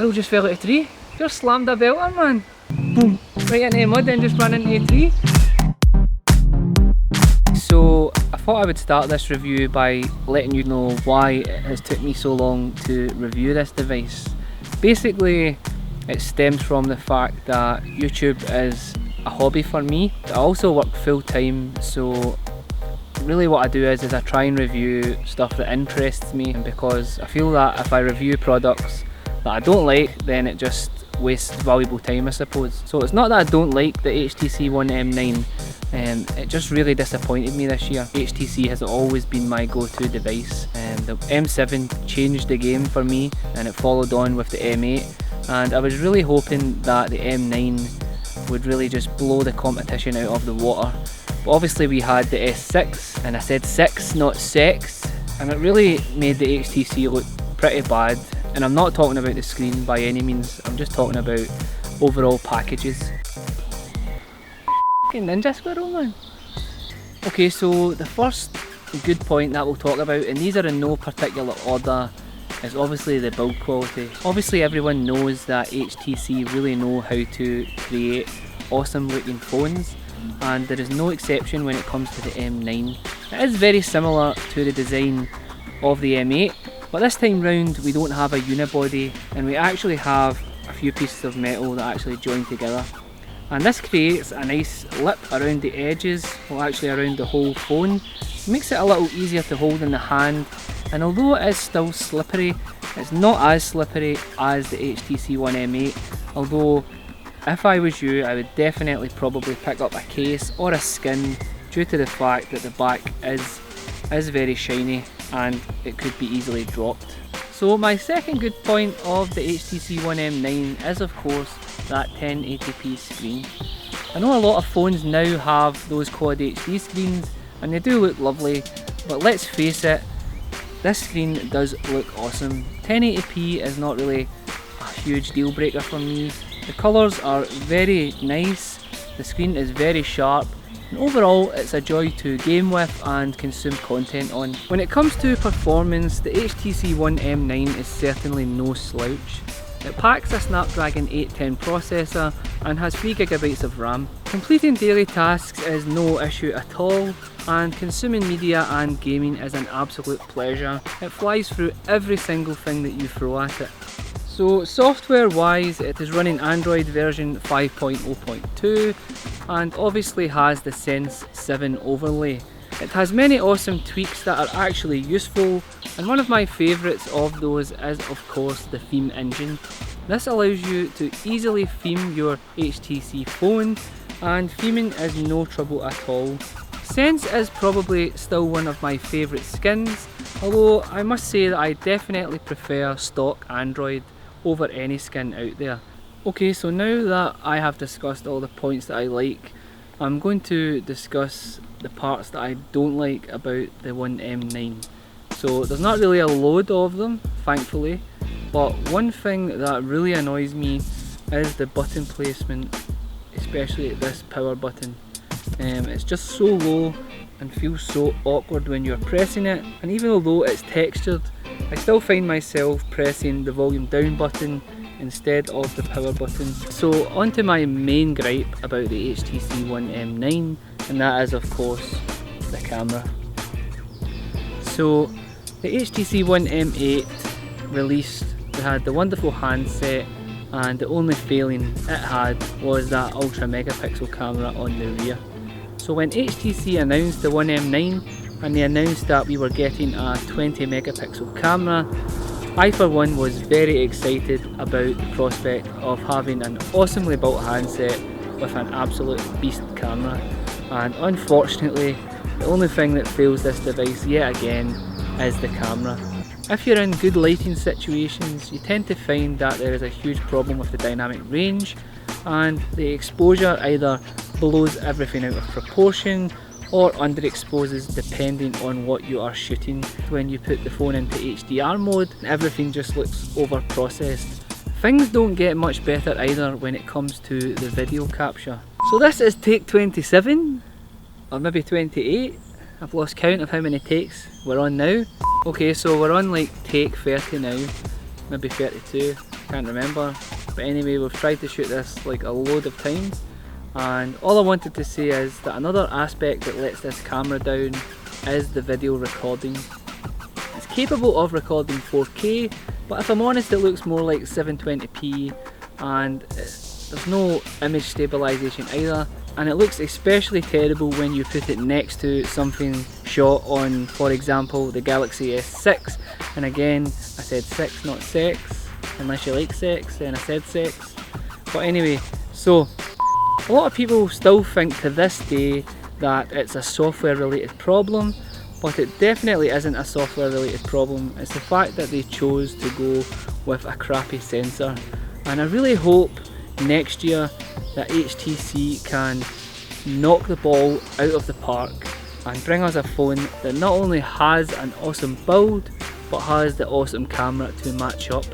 squirrel just fell out of a tree. Just slammed a belter, man. Boom. Right into the mud and just ran into a tree. So I thought I would start this review by letting you know why it has took me so long to review this device. Basically, it stems from the fact that YouTube is a hobby for me. I also work full time, so really what I do is I try and review stuff that interests me, because I feel that if I review products that I don't like, then it just wastes valuable time, I suppose. So it's not that I don't like the HTC One M9, it just really disappointed me this year. HTC has always been my go-to device. The M7 changed the game for me, and it followed on with the M8, and I was really hoping that the M9 would really just blow the competition out of the water. But obviously we had the S6, and I said 6, not sex, and it really made the HTC look pretty bad. And I'm not talking about the screen by any means, I'm just talking about overall packages. Fucking ninja squirrel, man. Okay, so the first good point that we'll talk about, and these are in no particular order, is obviously the build quality. Obviously everyone knows that HTC really know how to create awesome looking phones, and there is no exception when it comes to the M9. It is very similar to the design of the M8, but this time round we don't have a unibody, and we actually have a few pieces of metal that actually join together. And this creates a nice lip around the edges, well actually around the whole phone. It makes it a little easier to hold in the hand, and although it is still slippery, it's not as slippery as the HTC One M8, although if I was you, I would definitely probably pick up a case or a skin, due to the fact that the back is very shiny and it could be easily dropped. So my second good point of the HTC One M9 is of course that 1080p screen. I know a lot of phones now have those Quad HD screens and they do look lovely, but let's face it, this screen does look awesome. 1080p is not really a huge deal breaker for me. The colours are very nice, the screen is very sharp, and overall it's a joy to game with and consume content on. When it comes to performance, the HTC One M9 is certainly no slouch. It packs a Snapdragon 810 processor and has 3GB of RAM. Completing daily tasks is no issue at all, and consuming media and gaming is an absolute pleasure. It flies through every single thing that you throw at it. So software wise, it is running Android version 5.0.2 and obviously has the Sense 7 overlay. It has many awesome tweaks that are actually useful, and one of my favourites of those is of course the theme engine. This allows you to easily theme your HTC phone, and theming is no trouble at all. Sense is probably still one of my favourite skins, although I must say that I definitely prefer stock Android over any skin out there. Okay, so now that I have discussed all the points that I like, I'm going to discuss the parts that I don't like about the One M9. So there's not really a load of them, thankfully, but one thing that really annoys me is the button placement, especially this power button. It's just so low and feels so awkward when you're pressing it, and even although it's textured, I still find myself pressing the volume down button instead of the power button. So on to my main gripe about the HTC One M9, and that is of course the camera. So the HTC One M8 released, it had the wonderful handset, and the only failing it had was that ultra megapixel camera on the rear. So when HTC announced the One M9 and they announced that we were getting a 20 megapixel camera, I for one was very excited about the prospect of having an awesomely built handset with an absolute beast camera, and unfortunately the only thing that fails this device yet again is the camera. If you're in good lighting situations, you tend to find that there is a huge problem with the dynamic range, and the exposure either blows everything out of proportion or underexposes depending on what you are shooting. When you put the phone into HDR mode, everything just looks over processed. Things don't get much better either when it comes to the video capture. So this is take 27, or maybe 28. I've lost count of how many takes we're on now. Okay, so we're on like take 30 now, maybe 32. can't remember. But anyway, we've tried to shoot this like a load of times, and all I wanted to say is that another aspect that lets this camera down is the video recording. It's capable of recording 4K, but if I'm honest, it looks more like 720p, and there's no image stabilization either, and it looks especially terrible when you put it next to something shot on, for example, the Galaxy S6. And again, I said 6, not sex. Unless you like sex, then I said sex. But anyway, so a lot of people still think to this day that it's a software related problem, but it definitely isn't a software related problem. It's the fact that they chose to go with a crappy sensor, and I really hope next year that HTC can knock the ball out of the park and bring us a phone that not only has an awesome build but has the awesome camera to match up.